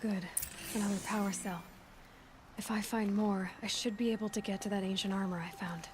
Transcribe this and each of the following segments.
Good. Another power cell. If I find more, I should be able to get to that ancient armor I found.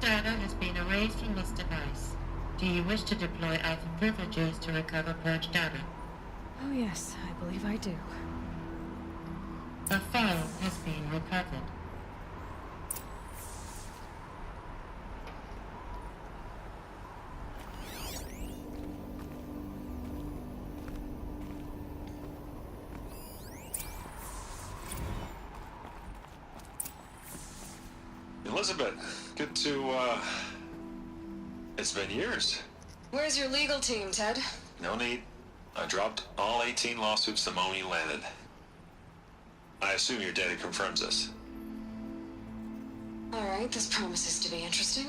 Data has been erased from this device. Do you wish to deploy Alpha privileges to recover purged data? Oh yes, I believe I do. A file has been recovered. Elizabeth, good to, it's been years. Where's your legal team, Ted? No need. I dropped all 18 lawsuits the moment you landed. I assume your data confirms this. Alright, this promises to be interesting.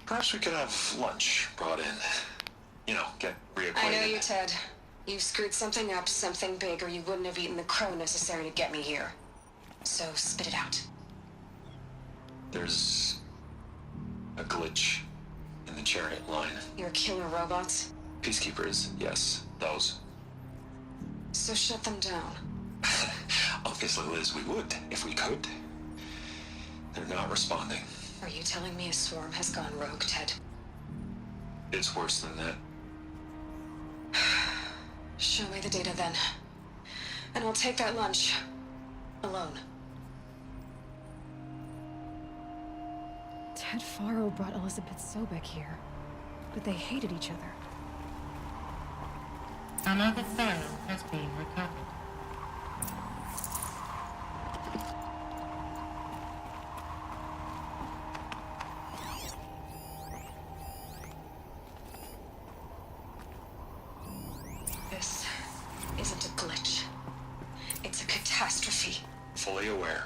Perhaps we could have lunch brought in. You know, get reacquainted. I know you, Ted. You screwed something up, something big, or you wouldn't have eaten the crow necessary to get me here. So, spit it out. There's a glitch in the chariot line. Your killer robots? Peacekeepers, yes, those. So shut them down. Obviously, Liz, we would, if we could. They're not responding. Are you telling me a swarm has gone rogue, Ted? It's worse than that. Show me the data then. And I'll take that lunch. Alone. Ted Faro brought Elizabeth Sobek here, but they hated each other. Another file has been recovered. This isn't a glitch. It's a catastrophe. Fully aware.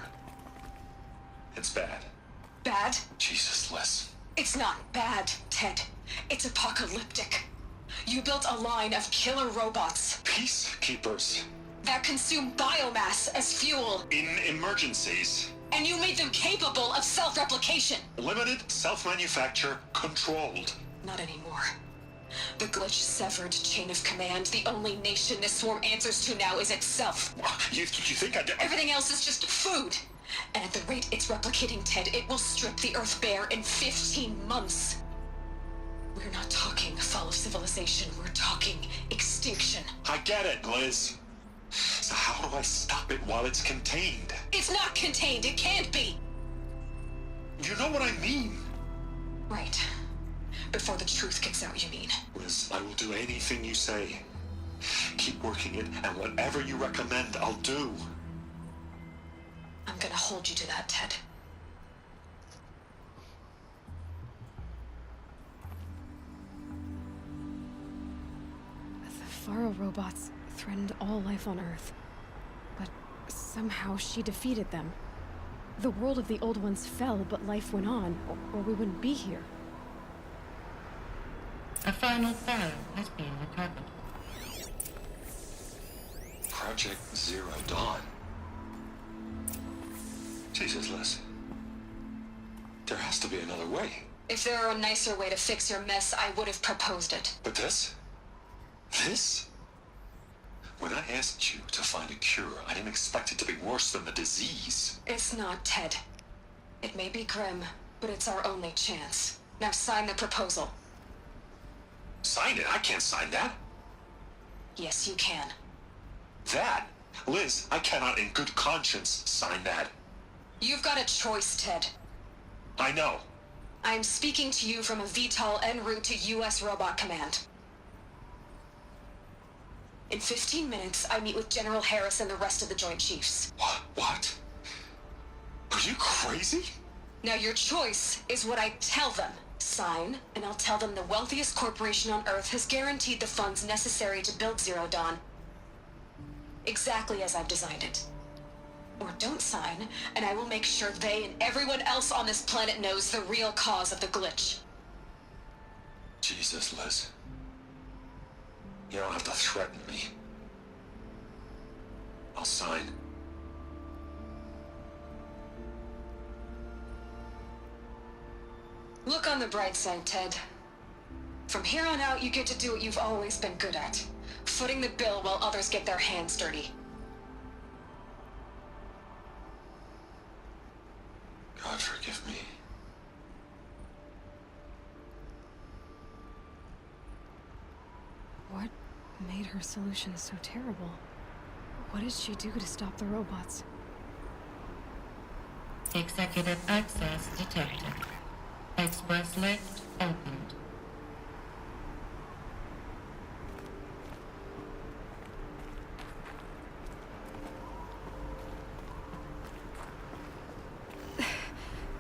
It's bad. Bad? Jesus, Liz. It's not bad, Ted. It's apocalyptic. You built a line of killer robots Peacekeepers. that consume biomass as fuel, In emergencies. and you made them capable of self-replication. Limited, self-manufacture, controlled. Not anymore. The glitch severed chain of command. The only nation this swarm answers to now is itself. You think I did? Everything else is just food. And at the rate it's replicating, Ted, it will strip the Earth bare in 15 months. We're not talking fall of civilization. We're talking extinction. I get it, Liz. So how do I stop it while it's contained? It's not contained. It can't be. You know what I mean. Right. Before the truth gets out, you mean? Liz, I will do anything you say. Keep working it, and whatever you recommend, I'll do. I'm gonna hold you to that, Ted. The Faro robots threatened all life on Earth, but somehow she defeated them. The world of the Old Ones fell, but life went on, or we wouldn't be here. A final file has been recovered. Project Zero Dawn. Jesus, Liz. There has to be another way. If there were a nicer way to fix your mess, I would have proposed it. But this? This? When I asked you to find a cure, I didn't expect it to be worse than the disease. It's not, Ted. It may be grim, but it's our only chance. Now sign the proposal. Sign it? I can't sign that. Yes, you can. That? Liz, I cannot in good conscience sign that. You've got a choice, Ted. I know. I'm speaking to you from a VTOL en route to U.S. Robot Command. In 15 minutes, I meet with General Harris and the rest of the Joint Chiefs. What? Are you crazy? Now your choice is what I tell them. Sign, and I'll tell them the wealthiest corporation on Earth has guaranteed the funds necessary to build Zero Dawn. Exactly as I've designed it. Or don't sign, and I will make sure they and everyone else on this planet knows the real cause of the glitch. Jesus, Liz. You don't have to threaten me. I'll sign. Look on the bright side, Ted. From here on out, you get to do what you've always been good at. Footing the bill while others get their hands dirty. God forgive me. What made her solution so terrible? What did she do to stop the robots? Executive access detected. Express lift opened.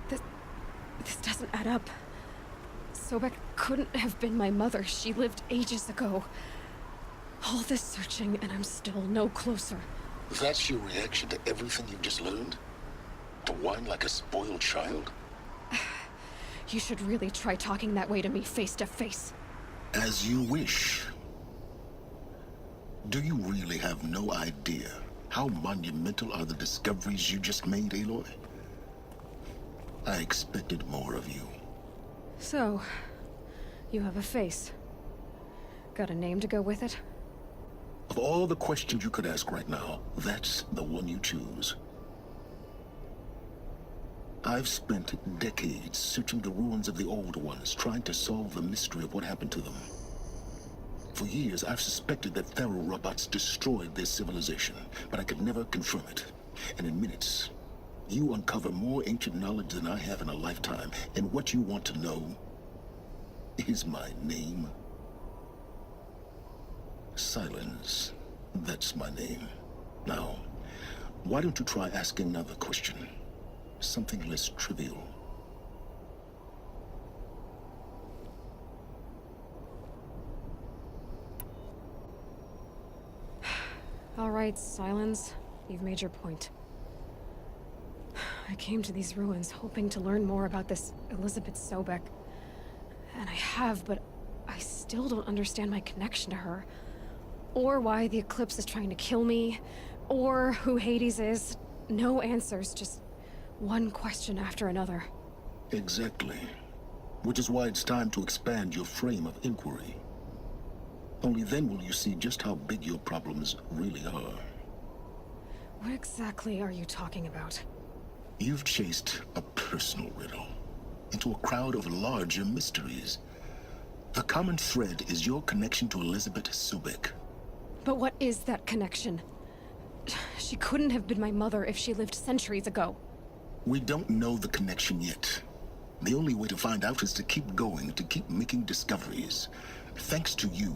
This doesn't add up. Sobek couldn't have been my mother. She lived ages ago. All this searching, and I'm still no closer. That's your reaction to everything you've just learned? To whine like a spoiled child? You should really try talking that way to me face to face. As you wish. Do you really have no idea how monumental are the discoveries you just made, Aloy? I expected more of you. So, you have a face. Got a name to go with it? Of all the questions you could ask right now, that's the one you choose. I've spent decades searching the ruins of the old ones, trying to solve the mystery of what happened to them. For years, I've suspected that Thero robots destroyed their civilization, but I could never confirm it. And in minutes, you uncover more ancient knowledge than I have in a lifetime, and what you want to know is my name. Silence. That's my name. Now, why don't you try asking another question? Something less trivial. All right, Silence. You've made your point. I came to these ruins hoping to learn more about this Elizabeth Sobek. And I have, but I still don't understand my connection to her. Or why the Eclipse is trying to kill me. Or who Hades is. No answers, just one question after another. Exactly. Which is why it's time to expand your frame of inquiry. Only then will you see just how big your problems really are. What exactly are you talking about? You've chased a personal riddle into a crowd of larger mysteries. The common thread is your connection to Elizabeth Sobek. But what is that connection? She couldn't have been my mother if she lived centuries ago. We don't know the connection yet. The only way to find out is to keep going, to keep making discoveries. Thanks to you,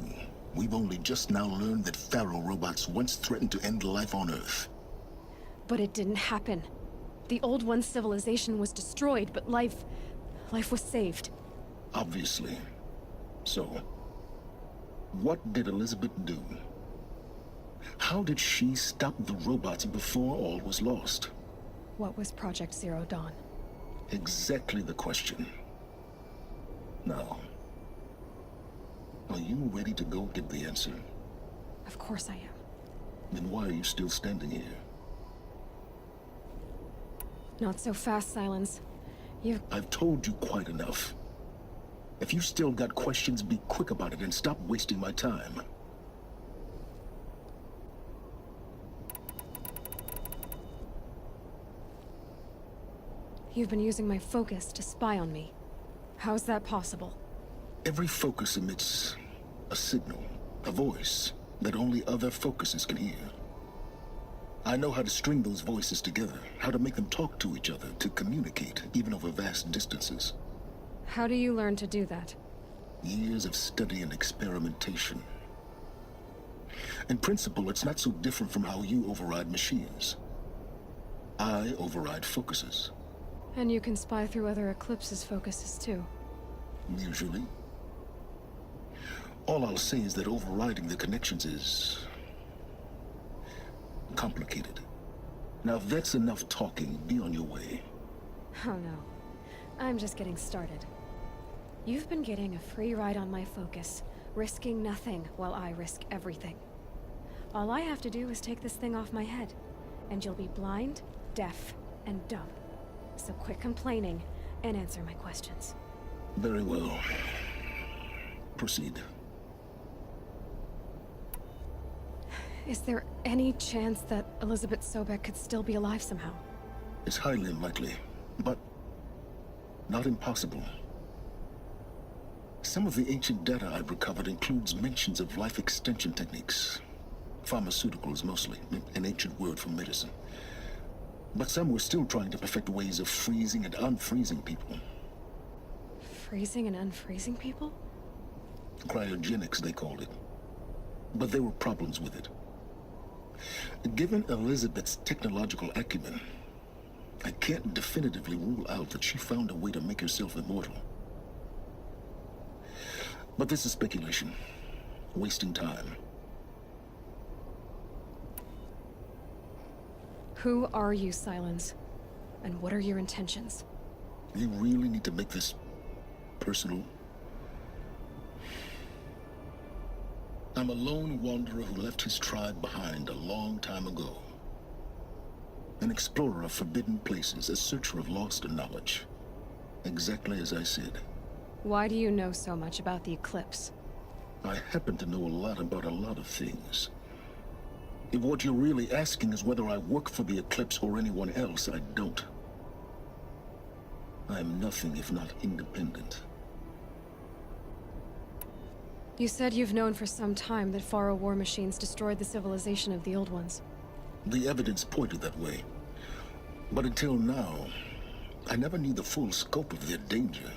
we've only just now learned that Thero robots once threatened to end life on Earth. But it didn't happen. The Old One's civilization was destroyed, but life was saved. Obviously. So, what did Elizabeth do? How did she stop the robots before all was lost? What was Project Zero Dawn? Exactly the question. Now, are you ready to go get the answer? Of course I am. Then why are you still standing here? Not so fast, Silence. I've told you quite enough. If you still got questions, be quick about it and stop wasting my time. You've been using my focus to spy on me. How's that possible? Every focus emits A signal, a voice that only other focuses can hear. I know how to string those voices together, how to make them talk to each other, to communicate, even over vast distances. How do you learn to do that? Years of study and experimentation. In principle, it's not so different from how you override machines. I override focuses. And you can spy through other Eclipse's focuses too. Usually. All I'll say is that overriding the connections is complicated. Now, if that's enough talking, be on your way. Oh no. I'm just getting started. You've been getting a free ride on my focus, risking nothing while I risk everything. All I have to do is take this thing off my head, and you'll be blind, deaf, and dumb. So quit complaining and answer my questions. Very well. Proceed. Is there any chance that Elizabeth Sobek could still be alive somehow? It's highly unlikely, but not impossible. Some of the ancient data I've recovered includes mentions of life extension techniques. Pharmaceuticals, mostly, an ancient word for medicine. But some were still trying to perfect ways of freezing and unfreezing people. Freezing and unfreezing people? Cryogenics, they called it. But there were problems with it. Given Elizabeth's technological acumen, I can't definitively rule out that she found a way to make herself immortal. But this is speculation. Wasting time. Who are you, Silence? And what are your intentions? You really need to make this personal? I'm a lone wanderer who left his tribe behind a long time ago. An explorer of forbidden places, a searcher of lost knowledge. Exactly as I said. Why do you know so much about the Eclipse? I happen to know a lot about a lot of things. If what you're really asking is whether I work for the Eclipse or anyone else, I don't. I am nothing if not independent. You said you've known for some time that Faro war machines destroyed the civilization of the Old Ones. The evidence pointed that way. But until now, I never knew the full scope of their danger.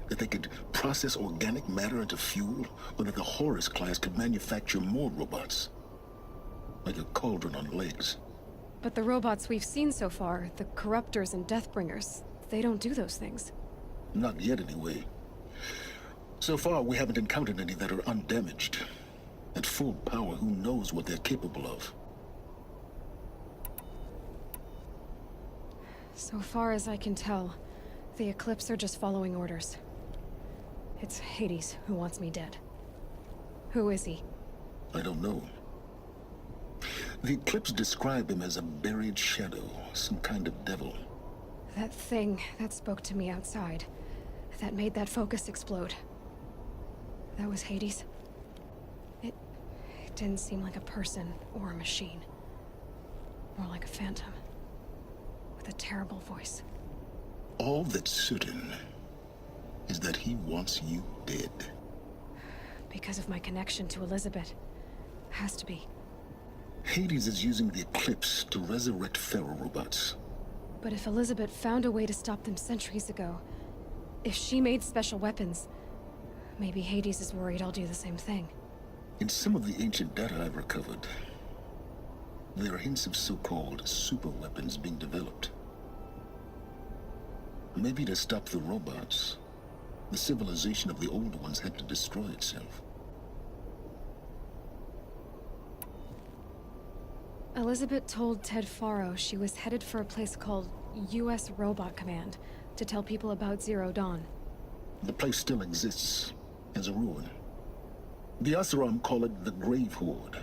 That they could process organic matter into fuel, or that the Horus class could manufacture more robots. Like a cauldron on legs. But the robots we've seen so far, the Corruptors and Deathbringers, they don't do those things. Not yet, anyway. So far, we haven't encountered any that are undamaged. At full power, who knows what they're capable of? So far as I can tell, the Eclipse are just following orders. It's Hades who wants me dead. Who is he? I don't know. The Eclipse describe him as a buried shadow, some kind of devil. That thing that spoke to me outside, that made that focus explode. That was Hades. It didn't seem like a person or a machine. More like a phantom. With a terrible voice. All that's certain is that he wants you dead. Because of my connection to Elizabeth. Has to be. Hades is using the Eclipse to resurrect feral robots. But if Elizabeth found a way to stop them centuries ago, if she made special weapons, maybe Hades is worried I'll do the same thing. In some of the ancient data I've recovered, there are hints of so-called super weapons being developed. Maybe to stop the robots, the civilization of the Old Ones had to destroy itself. Elizabeth told Ted Faro she was headed for a place called U.S. Robot Command to tell people about Zero Dawn. The place still exists, as a ruin. The Asuram call it the Grave Horde,